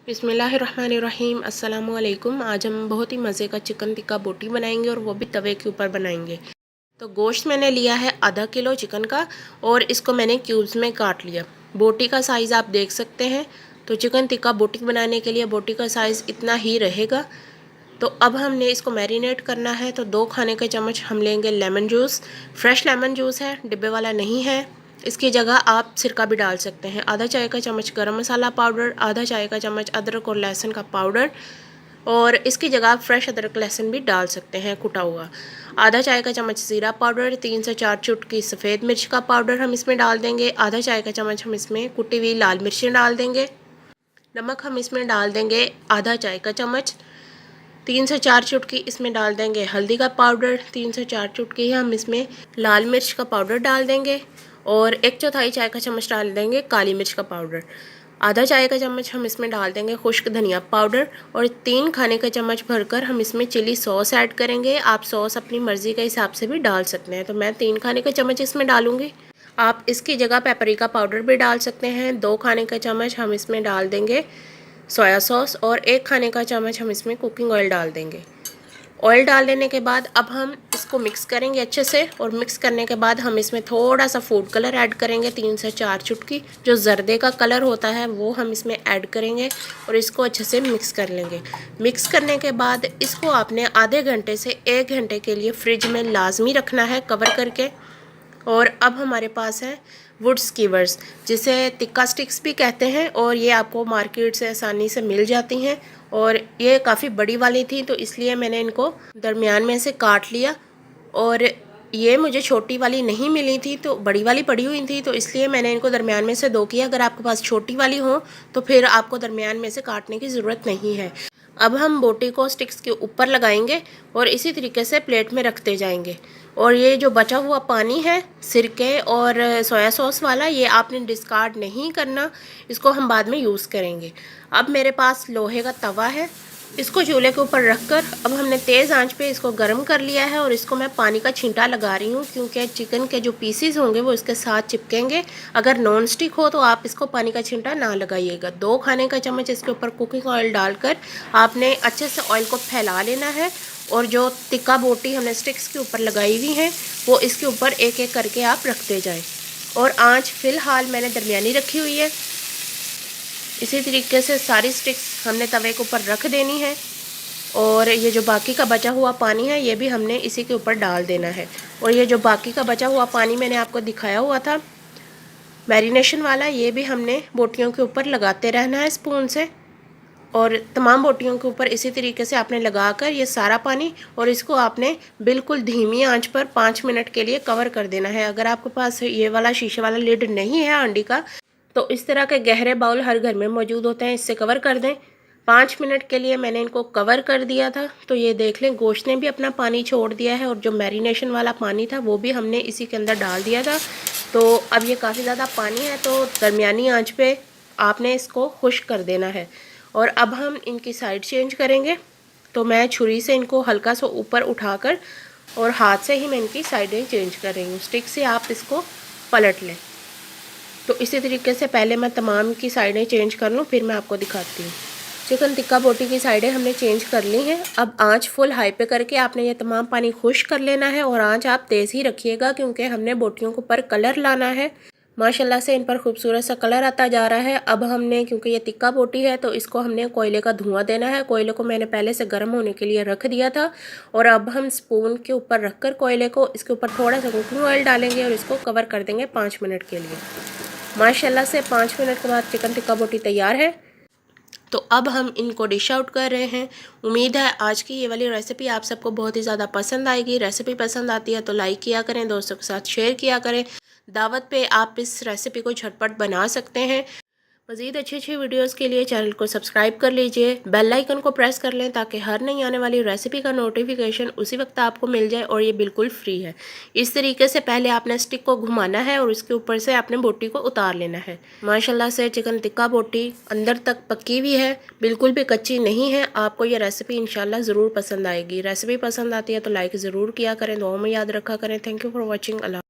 बिस्मिल्लाहिर्रहमानिर्रहीम। अस्सलामुअलैकुम। आज हम बहुत ही मज़े का चिकन टिक्का बोटी बनाएंगे और वो भी तवे के ऊपर बनाएंगे। तो गोश्त मैंने लिया है आधा किलो चिकन का और इसको मैंने क्यूब्स में काट लिया। बोटी का साइज़ आप देख सकते हैं। तो चिकन टिक्का बोटी बनाने के लिए बोटी का साइज़ इतना ही रहेगा। तो अब हमने इसको मैरिनेट करना है। तो 2 खाने के चम्मच हम लेंगे lemon juice. Fresh lemon juice है, डिब्बे वाला नहीं है। इसकी जगह आप सिरका भी डाल सकते हैं। आधा चाय का चम्मच गरम मसाला पाउडर, आधा चाय का चम्मच अदरक और लहसुन का पाउडर, और इसकी जगह आप फ्रेश अदरक लहसुन भी डाल सकते हैं कुटा हुआ। आधा चाय का चम्मच ज़ीरा पाउडर, 3 से 4 चुटकी सफ़ेद मिर्च का पाउडर हम इसमें डाल देंगे। आधा चाय का चम्मच हम इसमें कुटी हुई लाल मिर्चें डाल देंगे। नमक हम इसमें डाल देंगे आधा चाय का चम्मच। 3 से 4 चुटकी इसमें डाल देंगे हल्दी का पाउडर। 3 से 4 चुटकी हम इसमें लाल मिर्च का पाउडर डाल देंगे और 1/4 चाय का चम्मच डाल देंगे काली मिर्च का पाउडर। आधा चाय का चम्मच हम इसमें डाल देंगे खुश्क धनिया पाउडर और 3 खाने का चम्मच भरकर हम इसमें चिली सॉस ऐड करेंगे। आप सॉस अपनी मर्ज़ी के हिसाब से भी डाल सकते हैं। तो मैं 3 खाने का चम्मच इसमें डालूँगी। आप इसकी जगह पेपरिका पाउडर भी डाल सकते हैं। 2 खाने का चम्मच हम इसमें डाल देंगे सोया सॉस और 1 खाने का चम्मच हम इसमें कुकिंग ऑयल डाल देंगे। ऑयल डाल देने के बाद अब हम इसको मिक्स करेंगे अच्छे से, और मिक्स करने के बाद हम इसमें थोड़ा सा फूड कलर ऐड करेंगे। 3 से 4 चुटकी जो जर्दे का कलर होता है वो हम इसमें ऐड करेंगे और इसको अच्छे से मिक्स कर लेंगे। मिक्स करने के बाद इसको आपने आधे घंटे से 1 घंटे के लिए फ्रिज में लाजमी रखना है कवर करके। और अब हमारे पास है वुड स्कीवर्स, जिसे टिक्का स्टिक्स भी कहते हैं, और ये आपको मार्केट से आसानी से मिल जाती हैं। और ये काफ़ी बड़ी वाली थी तो इसलिए मैंने इनको दरमियान में से काट लिया, और ये मुझे छोटी वाली नहीं मिली थी तो बड़ी वाली पड़ी हुई थी तो इसलिए मैंने इनको दरमियान में से 2 किया। अगर आपके पास छोटी वाली हो तो फिर आपको दरमियान में से काटने की ज़रूरत नहीं है। अब हम बोटी को स्टिक्स के ऊपर लगाएंगे और इसी तरीके से प्लेट में रखते जाएंगे। और ये जो बचा हुआ पानी है सिरके और सोया सॉस वाला, ये आपने डिस्कार्ड नहीं करना, इसको हम बाद में यूज़ करेंगे। अब मेरे पास लोहे का तवा है, इसको चूल्हे के ऊपर रखकर अब हमने तेज़ आंच पे इसको गर्म कर लिया है और इसको मैं पानी का छींटा लगा रही हूँ क्योंकि चिकन के जो पीसीज होंगे वो इसके साथ चिपकेंगे। अगर नॉन स्टिक हो तो आप इसको पानी का छींटा ना लगाइएगा। 2 खाने का चम्मच इसके ऊपर कुकिंग ऑयल डालकर आपने अच्छे से ऑयल को फैला लेना है, और जो टिक्का बोटी हमने स्टिक्स के ऊपर लगाई हुई हैं वो इसके ऊपर एक एक करके आप रखते जाएँ। और आँच फ़िलहाल मैंने दरमियानी रखी हुई है। इसी तरीके से सारी स्टिक्स हमने तवे के ऊपर रख देनी है, और ये जो बाकी का बचा हुआ पानी है ये भी हमने इसी के ऊपर डाल देना है। और ये जो बाकी का बचा हुआ पानी मैंने आपको दिखाया हुआ था मैरिनेशन वाला, ये भी हमने बोटियों के ऊपर लगाते रहना है स्पून से, और तमाम बोटियों के ऊपर इसी तरीके से आपने लगाकर ये सारा पानी, और इसको आपने बिल्कुल धीमी आंच पर 5 मिनट के लिए कवर कर देना है। अगर आपके पास ये वाला शीशे वाला लिड नहीं है हांडी का तो इस तरह के गहरे बाउल हर घर में मौजूद होते हैं, इससे कवर कर दें। 5 मिनट के लिए मैंने इनको कवर कर दिया था। तो ये देख लें गोश्त ने भी अपना पानी छोड़ दिया है, और जो मैरिनेशन वाला पानी था वो भी हमने इसी के अंदर डाल दिया था। तो अब ये काफ़ी ज़्यादा पानी है तो दरमियानी आंच पे आपने इसको खुश्क कर देना है। और अब हम इनकी साइड चेंज करेंगे। तो मैं छुरी से इनको हल्का सा ऊपर उठाकर और हाथ से ही मैं इनकी साइडें चेंज कर रही हूँ। स्टिक से आप इसको पलट लें। तो इसी तरीके से पहले मैं तमाम की साइडें चेंज कर लूँ, फिर मैं आपको दिखाती हूँ। चिकन टिक्का बोटी की साइडें हमने चेंज कर ली हैं। अब आंच फुल हाई पे करके आपने ये तमाम पानी खुश्क कर लेना है, और आंच आप तेज़ ही रखिएगा क्योंकि हमने बोटियों के ऊपर कलर लाना है। माशाल्लाह से इन पर खूबसूरत सा कलर आता जा रहा है। अब हमने, क्योंकि ये टिक्का बोटी है तो इसको हमने कोयले का धुआं देना है। कोयले को मैंने पहले से गर्म होने के लिए रख दिया था, और अब हम स्पून के ऊपर रखकर कोयले को इसके ऊपर थोड़ा सा कुकिंग ऑयल डालेंगे और इसको कवर कर देंगे 5 मिनट के लिए। माशाल्लाह से 5 मिनट के बाद चिकन टिक्का बोटी तैयार है। तो अब हम इनको डिश आउट कर रहे हैं। उम्मीद है आज की ये वाली रेसिपी आप सबको बहुत ही ज़्यादा पसंद आएगी। रेसिपी पसंद आती है तो लाइक किया करें, दोस्तों के साथ शेयर किया करें। दावत पे आप इस रेसिपी को झटपट बना सकते हैं। मज़ीद अच्छी अच्छी वीडियोस के लिए चैनल को सब्सक्राइब कर लीजिए, बेल आइकन को प्रेस कर लें ताकि हर नई आने वाली रेसिपी का नोटिफिकेशन उसी वक्त आपको मिल जाए, और ये बिल्कुल फ्री है। इस तरीके से पहले आपने स्टिक को घुमाना है और इसके ऊपर से आपने बोटी को उतार लेना है। माशाल्लाह से चिकन टिक्का बोटी अंदर तक पक्की हुई है, बिल्कुल भी कच्ची नहीं है। आपको ये रेसिपी इंशाल्लाह ज़रूर पसंद आएगी। रेसिपी पसंद आती है तो लाइक ज़रूर किया करें, दुआ में याद रखा करें। Thank you for watching. Allah.